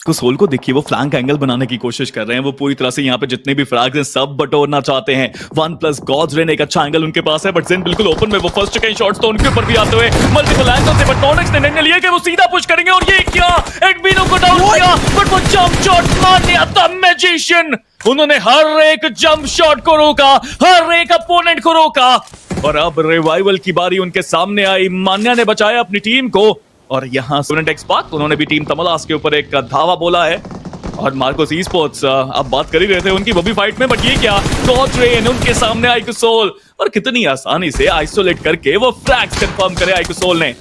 कुसोल को देखिए, वो फ्लैंक एंगल बनाने की कोशिश कर रहे हैं। वो पूरी तरह से यहाँ पे जितने भी फ्रैग्स हैं सब बटोरना चाहते हैं। 1+ गॉड्स रेन एक अच्छा एंगल उनके पास है, बट ज़ेन बिल्कुल ओपन में वो फर्स्ट कई शॉट्स तो उनके ऊपर भी आते हुए मल्टीपल एंगल से, बट नॉनेक्स ने निर्णय लिया कि वो सीधा पुश करेंगे। और ये क्या, एडमिनो को डाउन किया, बट वो जंप शॉट मार लिया द मैजिशियन। उन्होंने हर एक जंप शॉट को रोका, हर एक अपोनेंट को रोका, और अब रिवाइवल की बारी उनके सामने आई। मान्या ने बचाया अपनी टीम को, और यहाँ स्टूडेंट एक्सपर्ट उन्होंने भी टीम तमलास के ऊपर एक धावा बोला है। और मार्कोस ई स्पोर्ट्स अब बात कर ही रहे थे उनकी, वो भी फाइट में, बट ये क्या, गॉड रेन उनके सामने आइकुसोल, और कितनी आसानी से आइसोलेट करके वो फ्रैग्स कंफर्म करे आइकुसोल ने।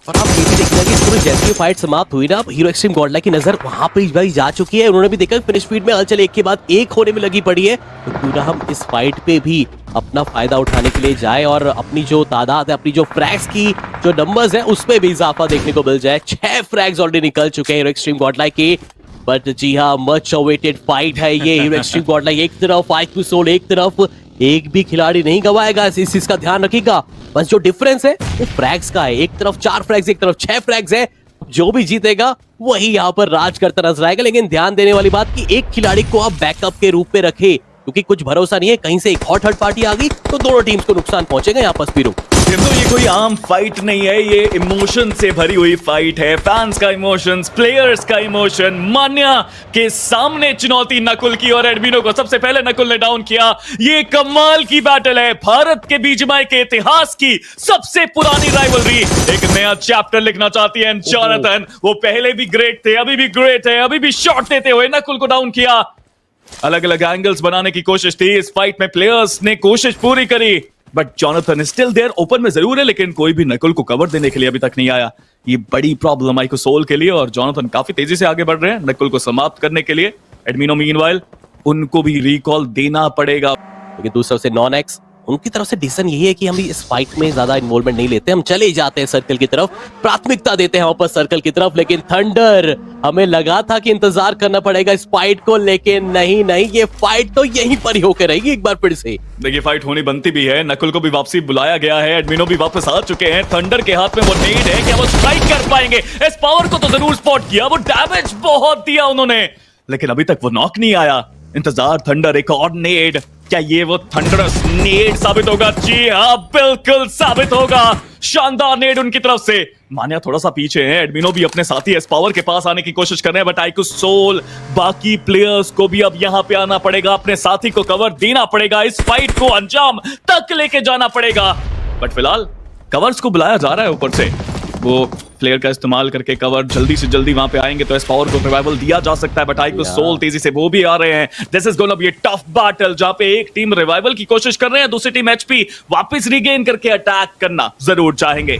और आप ये भी देखना कि इसमें जैसे ही फाइट समाप्त हुई ना, अब हीरो एक्सट्रीम गॉडलाइक की नजर वहां पे भाई जा चुकी है। उन्होंने भी देखा फिनिश स्पीड में हलचल एक के बाद एक होने में लगी पड़ी है। तो क्यों ना हम इस फाइट पे भी अपना फायदा उठाने के लिए जाए और अपनी जो तादाद है, अपनी जो फ्रैग्स की जो नंबर्स है, उस पे भी इजाफा देखने को मिल जाए। 6 फ्रैग्स ऑलरेडी निकल चुके हैं हीरो एक्सट्रीम गॉडलाइक के। बट जी हाँ, मच अवेटेड फाइट है ये। हीरो एक्सट्रीम गॉडलाइक एक तरफ, आइकुसोल एक तरफ, एक भी खिलाड़ी नहीं गवाएगा, इस चीज का ध्यान रखिएगा। बस जो डिफरेंस है वो फ्रैग्स का है, एक तरफ 4 फ्रैग्स, एक तरफ 6 फ्रैग्स है। जो भी जीतेगा वही यहाँ पर राज करता नजर आएगा। लेकिन ध्यान देने वाली बात कि एक खिलाड़ी को आप बैकअप के रूप में रखे, क्योंकि कुछ भरोसा नहीं है, कहीं से एक हॉट थर्ड पार्टी आ गई तो दोनों टीम्स को नुकसान पहुंचेगा यहाँ पर स्पीरो। तो ये कोई आम फाइट नहीं है, ये इमोशन से भरी हुई फाइट है। फैंस का इमोशंस, प्लेयर्स का इमोशन। मान्या के सामने चुनौती नकुल की, और एडमिनो को सबसे पहले नकुल ने डाउन किया। ये कमाल की बैटल है, भारत के बीजीएमआई के इतिहास की सबसे पुरानी राइवलरी एक नया चैप्टर लिखना चाहती है जॉनथन। वो पहले भी ग्रेट थे, अभी भी ग्रेट है, अभी भी शॉट देते हुए नकुल को डाउन किया। अलग अलग एंगल्स बनाने की कोशिश थी इस फाइट में, प्लेयर्स ने कोशिश पूरी करी, but Jonathan still there. Open में जरूर है, लेकिन कोई भी नकुल को कवर देने के लिए अभी तक नहीं आया। ये बड़ी प्रॉब्लम आइकुसोल के लिए, और जॉनथन काफी तेजी से आगे बढ़ रहे हैं नकुल को समाप्त करने के लिए। एडमिनो मीनवाइल उनको भी रिकॉल देना पड़ेगा। लेकिन दूसरी तरफ से नॉन-एक्स, उनकी तरफ से डिसीजन यही है कि हम इस फाइट में ज्यादा इन्वॉल्वमेंट नहीं लेते, हम चले जाते हैं सर्कल की तरफ, प्राथमिकता देते हैं वापस सर्कल की तरफ। लेकिन थंडर, हमें लगा था कि इंतजार करना पड़ेगा इस फाइट को, लेकिन नहीं, ये फाइट तो यहीं पर ही होकर रहेगी एक बार फिर से। देखिए, फाइट होनी बनती भी है, नकुल को भी वापसी बुलाया गया है, एडमिनो भी वापस आ चुके हैं। थंडर के हाथ में वो नेड है, क्या वो स्ट्राइक कर पाएंगे? इस पावर को तो जरूर स्पॉट किया, वो डैमेज बहुत दिया उन्होंने, लेकिन अभी तक वो नॉक नहीं आया। इंतजार थंडर, एक और नेड, क्या ये वो थंडरस नेड साबित होगा? जी हाँ, बिल्कुल साबित होगा। शानदार नेड उनकी तरफ से। मान्या थोड़ा सा पीछे है, एडमिनो भी अपने साथी एस पावर के पास आने की कोशिश कर रहे हैं, बट आइकुसोल, बाकी प्लेयर्स को भी अब यहाँ पे आना पड़ेगा, अपने साथी को कवर देना पड़ेगा, इस फाइट को अंजाम तक लेके जाना पड़ेगा। बट फिलहाल कवर्स को बुलाया जा रहा है ऊपर से, वो प्लेयर का इस्तेमाल करके कवर जल्दी से जल्दी वहां पे आएंगे तो इस पावर को रिवाइवल दिया जा सकता है। बट आइकुसोल तेजी से वो भी आ रहे हैं। This is gonna be a tough battle, जहां पे एक टीम रिवाइवल की कोशिश कर रहे हैं, दूसरी टीम एचपी वापस रिगेन करके अटैक करना जरूर चाहेंगे।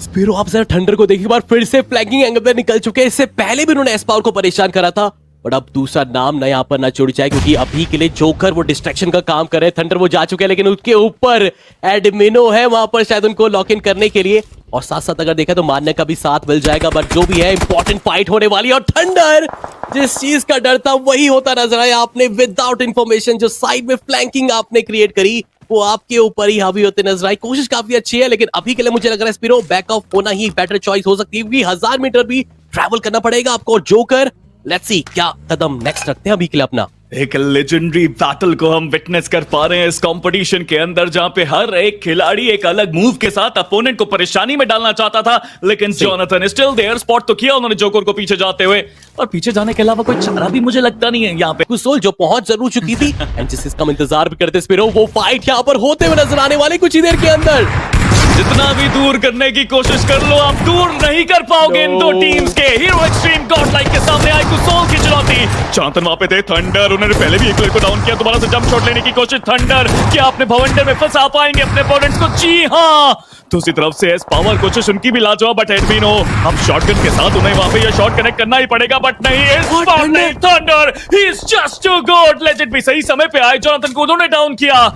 स्पीरो, आप जरा थंडर को देखिए, एक बार फिर से फ्लैंकिंग एंगल पे निकल चुके हैं। इससे पहले भी उन्होंने एस पावर को परेशान करा था, बट अब दूसरा नाम ना यहाँ पर ना जुड़ जाए, क्योंकि अभी के लिए जोकर वो डिस्ट्रैक्शन का काम कर रहे हैं। थंडर वो जा चुके हैं, लेकिन उसके ऊपर एडमिनो है वहां पर शायद उनको लॉक इन करने के लिए, और साथ साथ अगर देखा तो मान्य का भी साथ मिल जाएगा। बट जो भी है, इंपॉर्टेंट फाइट होने वाली है, और थंडर जिस चीज का डर था वही होता नजर आया। आपने विदाउट इंफॉर्मेशन जो साइड में फ्लैंकिंग आपने क्रिएट करी, वो आपके ऊपर ही हावी होते नजर आई। कोशिश काफी अच्छी है, लेकिन अभी के लिए मुझे लग रहा है स्पीरो बैकअप होना ही बेटर चॉइस हो सकती है, क्योंकि 1000 मीटर भी ट्रैवल करना पड़ेगा आपको। जोकर, लेट्स सी क्या कदम नेक्स्ट रखते हैं अभी के लिए अपना। एक लेजेंडरी बैटल को हम विटनेस कर पा रहे हैं इस कंपटीशन के अंदर, जहां पे हर एक खिलाड़ी एक अलग मूव के साथ अपोनेंट को परेशानी में डालना चाहता था, लेकिन जॉनथन स्टिल देयर। स्पॉट तो किया उन्होंने जोकर को पीछे जाते हुए, और पीछे जाने के अलावा कोई चारा भी मुझे लगता नहीं है यहाँ पे। कुसोल जो पहुंच जरूर चुकी थी, एंड हम इंतजार भी करते स्पीरो, वो फाइट यहाँ पर होते हुए नजर आने वाले कुछ ही देर के अंदर। जितना भी दूर करने की कोशिश कर लो, आप दूर नहीं कर पाओगे इन दो टीम्स के। हीरो एक्सट्रीम गॉडलाइक के सामने आइकुसोल की चुनौती। जॉनथन वहां पे थे, थंडर उन्होंने पहले भी एक प्लेयर को डाउन किया, दोबारा से जंप शॉट लेने की कोशिश। थंडर, क्या अपने भवंडर में फंसा पाएंगे अपने अपोनेंट्स को? जी हाँ। दूसरी तरफ से एस पावर कोशिश उनकी भी लाजवाब, बट एडमिनो अब शॉटगन के साथ उन्हें वहां पे ये शॉट कनेक्ट करना ही पड़ेगा, बट नहीं, इस बार नहीं। Thunder, he is just too good. Legend भी सही समय पे आए, जॉनथन को उन्होंने डाउन किया।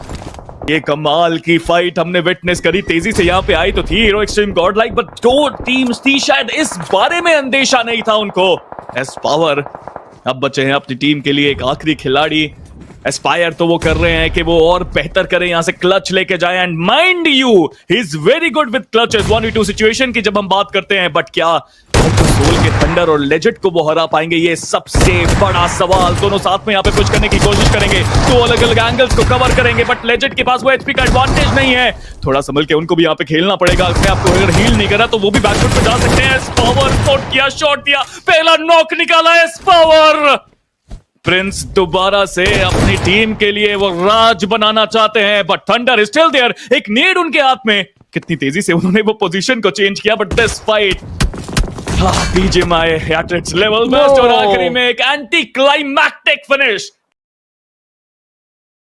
ये कमाल की फाइट हमने विटनेस करी, तेजी से यहाँ पे आई तो थी हीरो एक्सट्रीम गॉडलाइक, बट दो टीम्स थी, शायद इस बारे में अंदेशा नहीं था उनको। एस पावर अब बचे हैं अपनी टीम के लिए एक आखिरी खिलाड़ी। एस्पायर तो वो कर रहे हैं कि वो और बेहतर करें, यहां से क्लच लेके जाए, and mind you he is very good with clutches 1v2 situation की जब हम बात करते हैं। बट क्या सोल के थंडर और लेजेंड को वो हरा पाएंगे, ये सबसे बड़ा सवाल। दोनों साथ में यहाँ पे पुश करने की कोशिश करेंगे, दो अलग अलग एंगल्स को कवर करेंगे, बट लेजेंड के पास वो एचपी का एडवांटेज नहीं है। थोड़ा संभल के उनको भी यहाँ पे खेलना पड़ेगा। अपने आपको अगर हील नहीं करा तो वो भी बैकफुट पे जा सकते हैं। पावर स्पॉट किया, शॉट दिया, पहला नॉक निकाला है पावर। प्रिंस दोबारा से अपनी टीम के लिए वो राज बनाना चाहते हैं, बट थंडर स्टिल देयर। एक नीड उनके हाथ में, कितनी तेजी से उन्होंने वो पोजीशन को चेंज किया, but this fight BGMI at its level best और आखिरी में एक एंटी क्लाइमैक्टिक फिनिश।